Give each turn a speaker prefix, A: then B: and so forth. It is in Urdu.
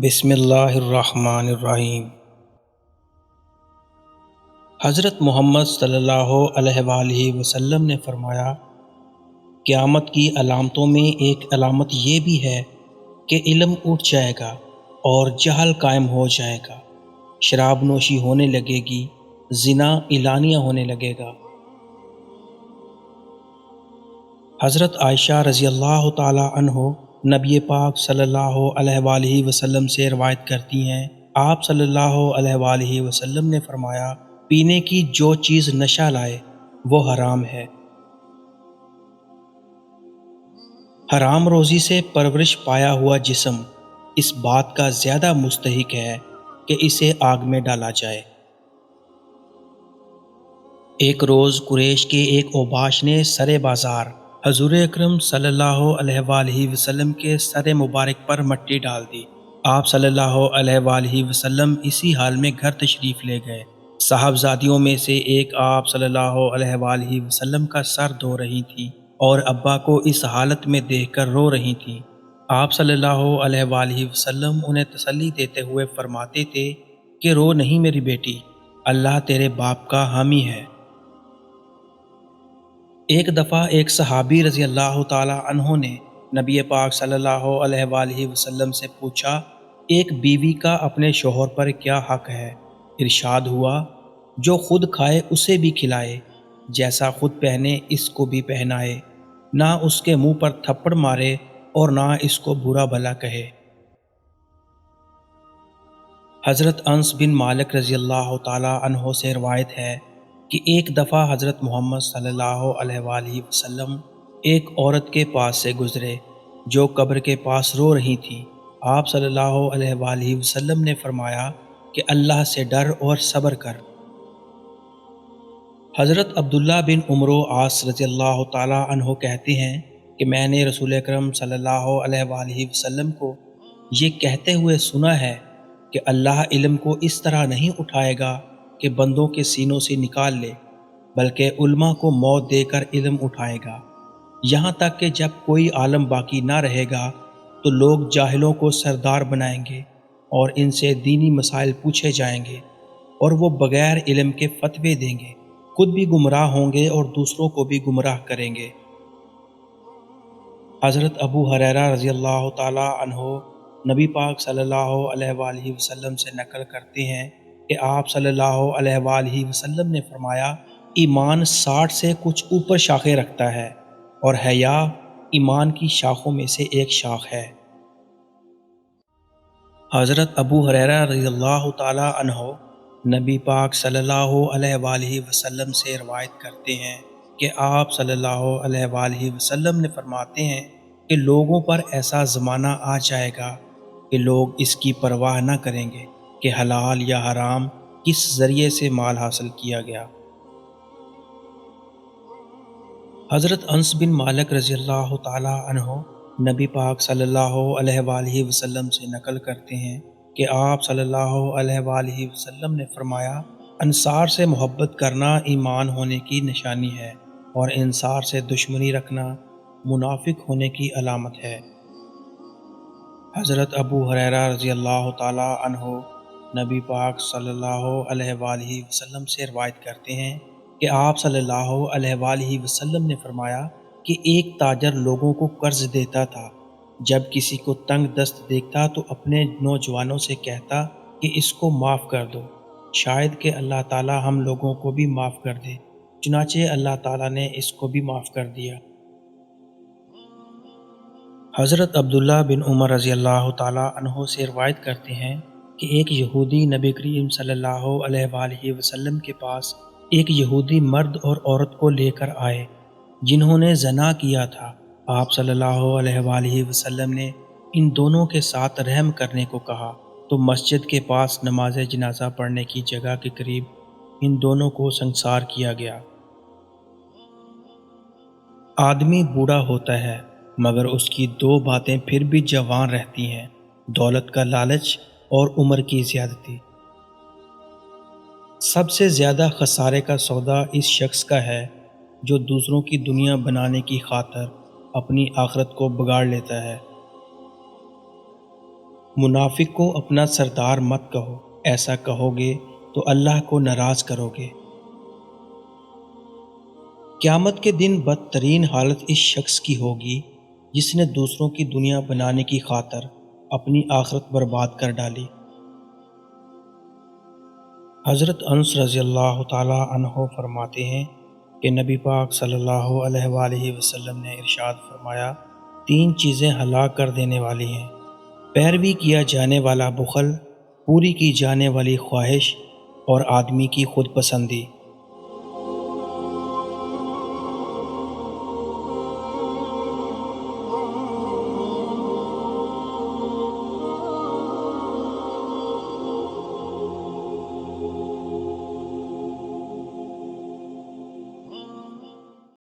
A: بسم اللہ الرحمن الرحیم۔ حضرت محمد صلی اللہ علیہ وآلہ وسلم نے فرمایا، قیامت کی علامتوں میں ایک علامت یہ بھی ہے کہ علم اٹھ جائے گا اور جہل قائم ہو جائے گا، شراب نوشی ہونے لگے گی، زنا اعلانیہ ہونے لگے گا۔ حضرت عائشہ رضی اللہ تعالی عنہ نبی پاک صلی اللہ علیہ وآلہ وسلم سے روایت کرتی ہیں، آپ صلی اللہ علیہ وآلہ وسلم نے فرمایا، پینے کی جو چیز نشہ لائے وہ حرام ہے۔ حرام روزی سے پرورش پایا ہوا جسم اس بات کا زیادہ مستحق ہے کہ اسے آگ میں ڈالا جائے۔ ایک روز قریش کے ایک اوباش نے سر بازار حضور اکرم صلی اللہ علیہ وآلہ وسلم کے سر مبارک پر مٹی ڈال دی۔ آپ صلی اللہ علیہ وآلہ وسلم اسی حال میں گھر تشریف لے گئے۔ صاحبزادیوں میں سے ایک آپ صلی اللہ علیہ وآلہ وسلم کا سر دھو رہی تھی اور ابا کو اس حالت میں دیکھ کر رو رہی تھیں۔ آپ صلی اللہ علیہ وآلہ وسلم انہیں تسلی دیتے ہوئے فرماتے تھے کہ رو نہیں میری بیٹی، اللہ تیرے باپ کا حامی ہے۔ ایک دفعہ ایک صحابی رضی اللہ تعالی عنہ نے نبی پاک صلی اللہ علیہ وآلہ وسلم سے پوچھا، ایک بیوی کا اپنے شوہر پر کیا حق ہے؟ ارشاد ہوا، جو خود کھائے اسے بھی کھلائے، جیسا خود پہنے اس کو بھی پہنائے، نہ اس کے منہ پر تھپڑ مارے اور نہ اس کو برا بھلا کہے۔ حضرت انس بن مالک رضی اللہ تعالی عنہ سے روایت ہے کہ ایک دفعہ حضرت محمد صلی اللہ علیہ وآلہ وسلم ایک عورت کے پاس سے گزرے جو قبر کے پاس رو رہی تھی۔ آپ صلی اللہ علیہ وآلہ وسلم نے فرمایا کہ اللہ سے ڈر اور صبر کر۔ حضرت عبداللہ بن عمرو عاص رضی اللہ تعالی عنہ کہتے ہیں کہ میں نے رسول اکرم صلی اللہ علیہ وآلہ وسلم کو یہ کہتے ہوئے سنا ہے کہ اللہ علم کو اس طرح نہیں اٹھائے گا کہ بندوں کے سینوں سے نکال لے، بلکہ علماء کو موت دے کر علم اٹھائے گا، یہاں تک کہ جب کوئی عالم باقی نہ رہے گا تو لوگ جاہلوں کو سردار بنائیں گے اور ان سے دینی مسائل پوچھے جائیں گے، اور وہ بغیر علم کے فتوے دیں گے، خود بھی گمراہ ہوں گے اور دوسروں کو بھی گمراہ کریں گے۔ حضرت ابو ہریرہ رضی اللہ تعالی عنہ نبی پاک صلی اللہ علیہ وآلہ وسلم سے نقل کرتے ہیں کہ آپ صلی اللہ علیہ وآلہ وسلم نے فرمایا، ایمان 60 سے کچھ اوپر شاخیں رکھتا ہے اور حیا ایمان کی شاخوں میں سے ایک شاخ ہے۔ حضرت ابو ہریرہ رضی اللہ تعالی عنہ نبی پاک صلی اللہ علیہ وآلہ وسلم سے روایت کرتے ہیں کہ آپ صلی اللہ علیہ وآلہ وسلم نے فرماتے ہیں کہ لوگوں پر ایسا زمانہ آ جائے گا کہ لوگ اس کی پرواہ نہ کریں گے کہ حلال یا حرام کس ذریعے سے مال حاصل کیا گیا۔ حضرت انس بن مالک رضی اللہ تعالی عنہ نبی پاک صلی اللہ علیہ وآلہ وسلم سے نقل کرتے ہیں کہ آپ صلی اللہ علیہ وآلہ وسلم نے فرمایا، انصار سے محبت کرنا ایمان ہونے کی نشانی ہے اور انصار سے دشمنی رکھنا منافق ہونے کی علامت ہے۔ حضرت ابو ہریرہ رضی اللہ تعالی عنہ نبی پاک صلی اللہ علیہ وآلہ وسلم سے روایت کرتے ہیں کہ آپ صلی اللہ علیہ وآلہ وسلم نے فرمایا کہ ایک تاجر لوگوں کو قرض دیتا تھا، جب کسی کو تنگ دست دیکھتا تو اپنے نوجوانوں سے کہتا کہ اس کو معاف کر دو، شاید کہ اللہ تعالی ہم لوگوں کو بھی معاف کر دے، چنانچہ اللہ تعالی نے اس کو بھی معاف کر دیا۔ حضرت عبداللہ بن عمر رضی اللہ تعالی عنہ سے روایت کرتے ہیں کہ ایک یہودی نبی کریم صلی اللہ علیہ وآلہ وسلم کے پاس ایک یہودی مرد اور عورت کو لے کر آئے جنہوں نے زنا کیا تھا۔ آپ صلی اللہ علیہ وآلہ وسلم نے ان دونوں کے ساتھ رحم کرنے کو کہا تو مسجد کے پاس نماز جنازہ پڑھنے کی جگہ کے قریب ان دونوں کو سنسار کیا گیا۔ آدمی بوڑھا ہوتا ہے مگر اس کی دو باتیں پھر بھی جوان رہتی ہیں، دولت کا لالچ اور عمر کی زیادتی۔ سب سے زیادہ خسارے کا سودا اس شخص کا ہے جو دوسروں کی دنیا بنانے کی خاطر اپنی آخرت کو بگاڑ لیتا ہے۔ منافق کو اپنا سردار مت کہو، ایسا کہو گے تو اللہ کو ناراض کرو گے۔ قیامت کے دن بدترین حالت اس شخص کی ہوگی جس نے دوسروں کی دنیا بنانے کی خاطر اپنی آخرت برباد کر ڈالی۔ حضرت انس رضی اللہ تعالی عنہ فرماتے ہیں کہ نبی پاک صلی اللہ علیہ وآلہ وسلم نے ارشاد فرمایا، تین چیزیں ہلاک کر دینے والی ہیں: پیروی کیا جانے والا بخل، پوری کی جانے والی خواہش اور آدمی کی خود پسندی۔